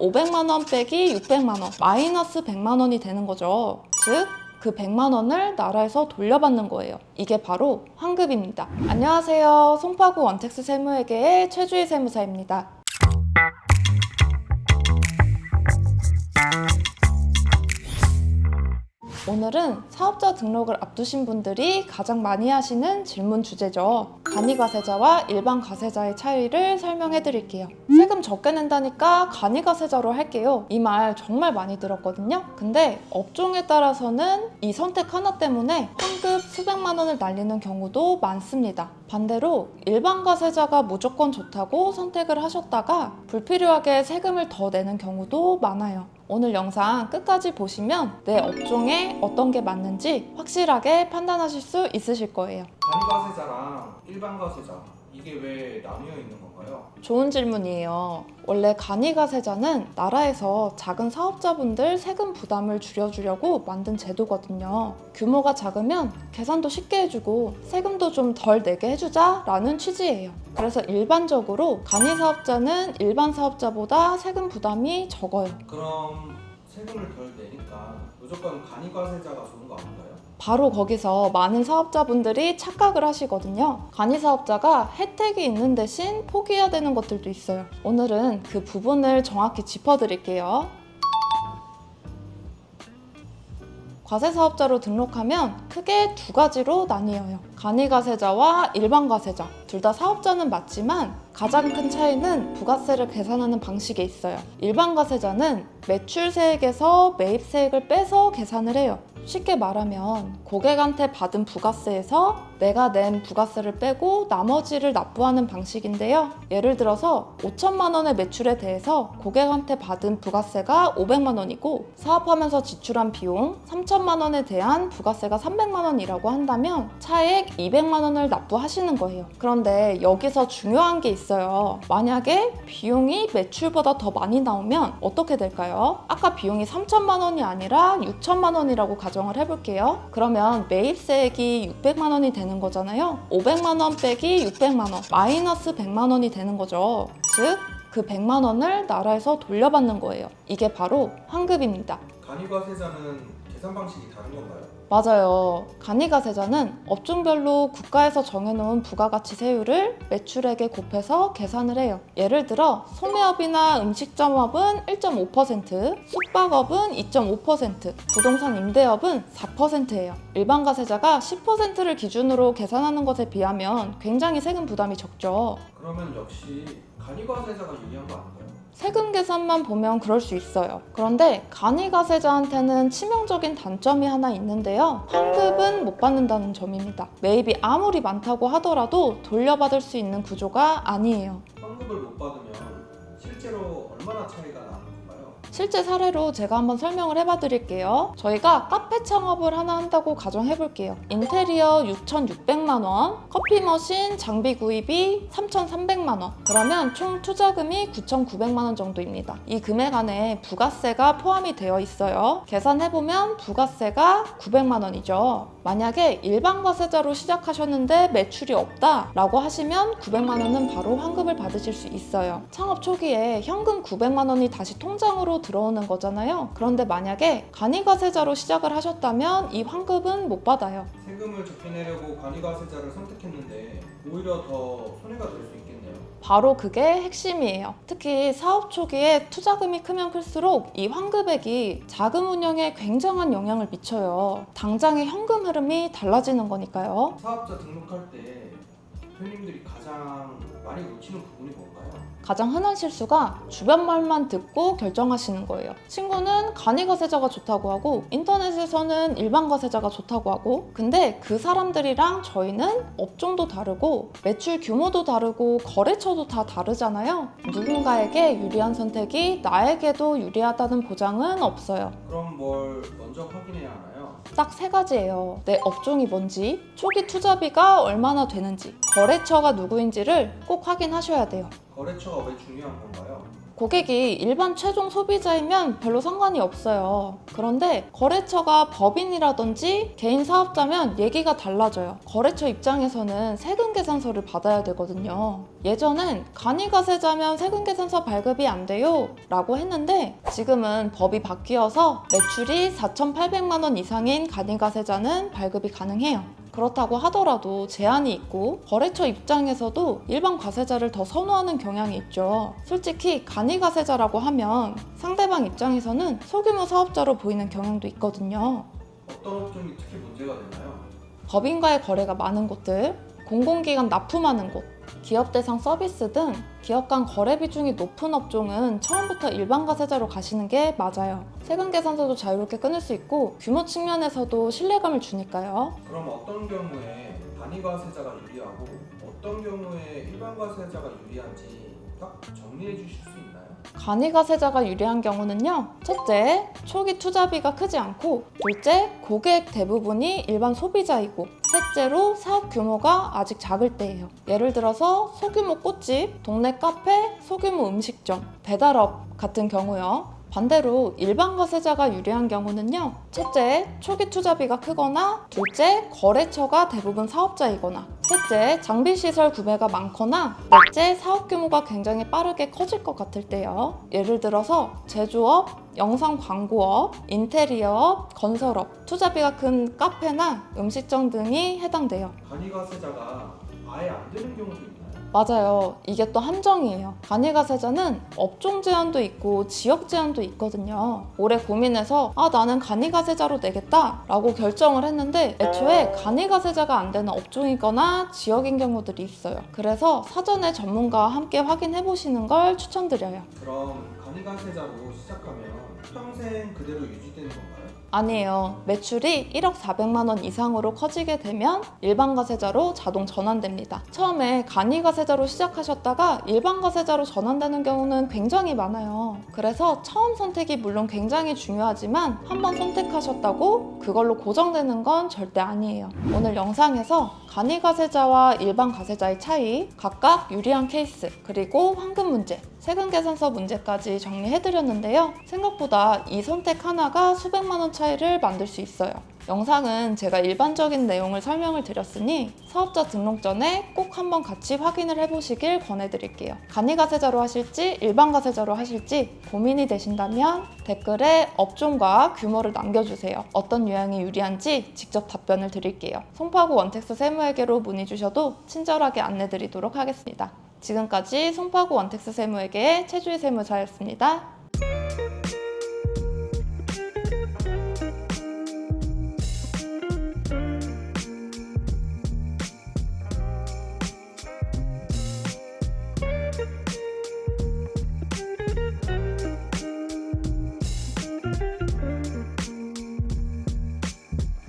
500만 원 빼기 600만 원, 마이너스 100만 원이 되는 거죠. 즉, 그 100만 원을 나라에서 돌려받는 거예요. 이게 바로 환급입니다. 안녕하세요. 송파구 원텍스 세무회계의 최주희 세무사입니다. 오늘은 사업자 등록을 앞두신 분들이 가장 많이 하시는 질문 주제죠. 간이과세자와 일반 과세자의 차이를 설명해 드릴게요. 세금 적게 낸다니까 간이과세자로 할게요. 이 말 정말 많이 들었거든요. 근데 업종에 따라서는 이 선택 하나 때문에 환급 수백만 원을 날리는 경우도 많습니다. 반대로 일반 과세자가 무조건 좋다고 선택을 하셨다가 불필요하게 세금을 더 내는 경우도 많아요. 오늘 영상 끝까지 보시면 내 업종에 어떤 게 맞는지 확실하게 판단하실 수 있으실 거예요. 간이과세자랑 일반과세자 이게 왜 나뉘어 있는 건가요? 좋은 질문이에요. 원래 간이과세자는 나라에서 작은 사업자분들 세금 부담을 줄여주려고 만든 제도거든요. 규모가 작으면 계산도 쉽게 해주고 세금도 좀 덜 내게 해주자 라는 취지예요. 그래서 일반적으로 간이사업자는 일반 사업자보다 세금 부담이 적어요. 그럼 세금을 덜 내니까 무조건 간이과세자가 좋은 거 아닌가요? 바로 거기서 많은 사업자분들이 착각을 하시거든요. 간이사업자가 혜택이 있는 대신 포기해야 되는 것들도 있어요. 오늘은 그 부분을 정확히 짚어드릴게요. 과세사업자로 등록하면 크게 두 가지로 나뉘어요. 간이과세자와 일반과세자. 둘 다 사업자는 맞지만 가장 큰 차이는 부가세를 계산하는 방식에 있어요. 일반과세자는 매출세액에서 매입세액을 빼서 계산을 해요. 쉽게 말하면 고객한테 받은 부가세에서 내가 낸 부가세를 빼고 나머지를 납부하는 방식인데요. 예를 들어서 5천만 원의 매출에 대해서 고객한테 받은 부가세가 500만 원이고 사업하면서 지출한 비용 3천만 원에 대한 부가세가 300만 원이라고 한다면 차액 200만 원을 납부하시는 거예요. 그런데 여기서 중요한 게 있어요. 만약에 비용이 매출보다 더 많이 나오면 어떻게 될까요? 아까 비용이 3천만 원이 아니라 6천만 원이라고 가정을 해볼게요. 그러면 매입세액이 600만 원이 되는 거잖아요. 500만 원 빼기 600만 원, 마이너스 100만 원이 되는 거죠. 즉, 그 100만 원을 나라에서 돌려받는 거예요. 이게 바로 환급입니다. 간이과세자는 계산 방식이 다른 건가요? 맞아요. 간이과세자는 업종별로 국가에서 정해놓은 부가가치세율을 매출액에 곱해서 계산을 해요. 예를 들어 소매업이나 음식점업은 1.5%, 숙박업은 2.5%, 부동산 임대업은 4%예요. 일반과세자가 10%를 기준으로 계산하는 것에 비하면 굉장히 세금 부담이 적죠. 그러면 역시 간이과세자가 유리한 거 아닌가요? 세금 계산만 보면 그럴 수 있어요. 그런데 간이과세자한테는 치명적인 단점이 하나 있는데요. 환급은 못 받는다는 점입니다. 매입이 아무리 많다고 하더라도 돌려받을 수 있는 구조가 아니에요. 환급을 못 받으면 실제로 얼마나 차이가 나는 건가요? 실제 사례로 제가 한번 설명을 해봐 드릴게요. 저희가 카페 창업을 하나 한다고 가정해 볼게요. 인테리어 6,600만 원, 커피 머신 장비 구입이 3,300만 원. 그러면 총 투자금이 9,900만 원 정도입니다. 이 금액 안에 부가세가 포함이 되어 있어요. 계산해보면 부가세가 900만 원이죠. 만약에 일반과세자로 시작하셨는데 매출이 없다 라고 하시면 900만 원은 바로 환급을 받으실 수 있어요. 창업 초기에 현금 900만 원이 다시 통장으로 들어오는 거잖아요. 그런데 만약에 간이과세자로 시작을 하셨다면 이 환급은 못 받아요. 세금을 적게 내려고 간이과세자를 선택했는데 오히려 더 손해가 될 수 있겠네요. 바로 그게 핵심이에요. 특히 사업 초기에 투자금이 크면 클수록 이 환급액이 자금 운영에 굉장한 영향을 미쳐요. 당장의 현금 흐름이 달라지는 거니까요. 사업자 등록할 때 대표님들이 가장 많이 놓치는 부분이 뭔가요? 가장 흔한 실수가 주변 말만 듣고 결정하시는 거예요. 친구는 간이과세자가 좋다고 하고 인터넷에서는 일반과세자가 좋다고 하고 근데 그 사람들이랑 저희는 업종도 다르고 매출 규모도 다르고 거래처도 다 다르잖아요. 누군가에게 유리한 선택이 나에게도 유리하다는 보장은 없어요. 그럼 뭘 먼저 확인해야 하나요? 딱 세 가지예요. 내 업종이 뭔지, 초기 투자비가 얼마나 되는지, 거래처가 누구인지를 꼭 확인하셔야 돼요. 거래처가 왜 중요한 건가요? 고객이 일반 최종 소비자이면 별로 상관이 없어요. 그런데 거래처가 법인이라든지 개인 사업자면 얘기가 달라져요. 거래처 입장에서는 세금계산서를 받아야 되거든요. 예전엔 간이가세자면 세금계산서 발급이 안 돼요 라고 했는데 지금은 법이 바뀌어서 매출이 4,800만 원 이상인 간이가세자는 발급이 가능해요. 그렇다고 하더라도 제한이 있고 거래처 입장에서도 일반 과세자를 더 선호하는 경향이 있죠. 솔직히 간이가세자라고 하면 상대방 입장에서는 소규모 사업자로 보이는 경향도 있거든요. 어떤 업종이 특히 문제가 되나요? 법인과의 거래가 많은 곳들, 공공기관 납품하는 곳, 기업 대상 서비스 등 기업 간 거래 비중이 높은 업종은 처음부터 일반 과세자로 가시는 게 맞아요. 세금 계산서도 자유롭게 끊을 수 있고 규모 측면에서도 신뢰감을 주니까요. 그럼 어떤 경우에 간이가세자가 유리하고 어떤 경우에 일반 과세자가 유리한지 딱 정리해 주실 수 있나요? 간이가세자가 유리한 경우는요. 첫째, 초기 투자비가 크지 않고 둘째, 고객 대부분이 일반 소비자이고 셋째로 사업 규모가 아직 작을 때예요. 예를 들어서 소규모 꽃집, 동네 카페, 소규모 음식점, 배달업 같은 경우요. 반대로 일반 과세자가 유리한 경우는요. 첫째, 초기 투자비가 크거나 둘째, 거래처가 대부분 사업자이거나 셋째, 장비시설 구매가 많거나 넷째, 사업 규모가 굉장히 빠르게 커질 것 같을 때요. 예를 들어서 제조업, 영상 광고업, 인테리어업, 건설업, 투자비가 큰 카페나 음식점 등이 해당돼요. 간이가세자가 아예 안 되는 경우도 있나요? 맞아요. 이게 또 함정이에요. 간이가세자는 업종 제한도 있고 지역 제한도 있거든요. 오래 고민해서 나는 간이가세자로 내겠다 라고 결정을 했는데 애초에 간이가세자가 안 되는 업종이거나 지역인 경우들이 있어요. 그래서 사전에 전문가와 함께 확인해 보시는 걸 추천드려요. 그럼 간이가세자로 시작하면 평생 그대로 유지되는 건가요? 아니에요. 매출이 1억 400만 원 이상으로 커지게 되면 일반 과세자로 자동 전환됩니다. 처음에 간이가세자로 시작하셨다가 일반 과세자로 전환되는 경우는 굉장히 많아요. 그래서 처음 선택이 물론 굉장히 중요하지만 한번 선택하셨다고 그걸로 고정되는 건 절대 아니에요. 오늘 영상에서 간이가세자와 일반 과세자의 차이, 각각 유리한 케이스, 그리고 황금 문제, 세금 계산서 문제까지 정리해드렸는데요. 생각보다 이 선택 하나가 수백만 원 차이를 만들 수 있어요. 영상은 제가 일반적인 내용을 설명을 드렸으니 사업자 등록 전에 꼭 한번 같이 확인을 해보시길 권해드릴게요. 간이가세자로 하실지 일반 가세자로 하실지 고민이 되신다면 댓글에 업종과 규모를 남겨주세요. 어떤 유형이 유리한지 직접 답변을 드릴게요. 송파구 원택스 세무회계로 문의 주셔도 친절하게 안내드리도록 하겠습니다. 지금까지 송파구 원택스 세무회계의 최주희 세무사였습니다.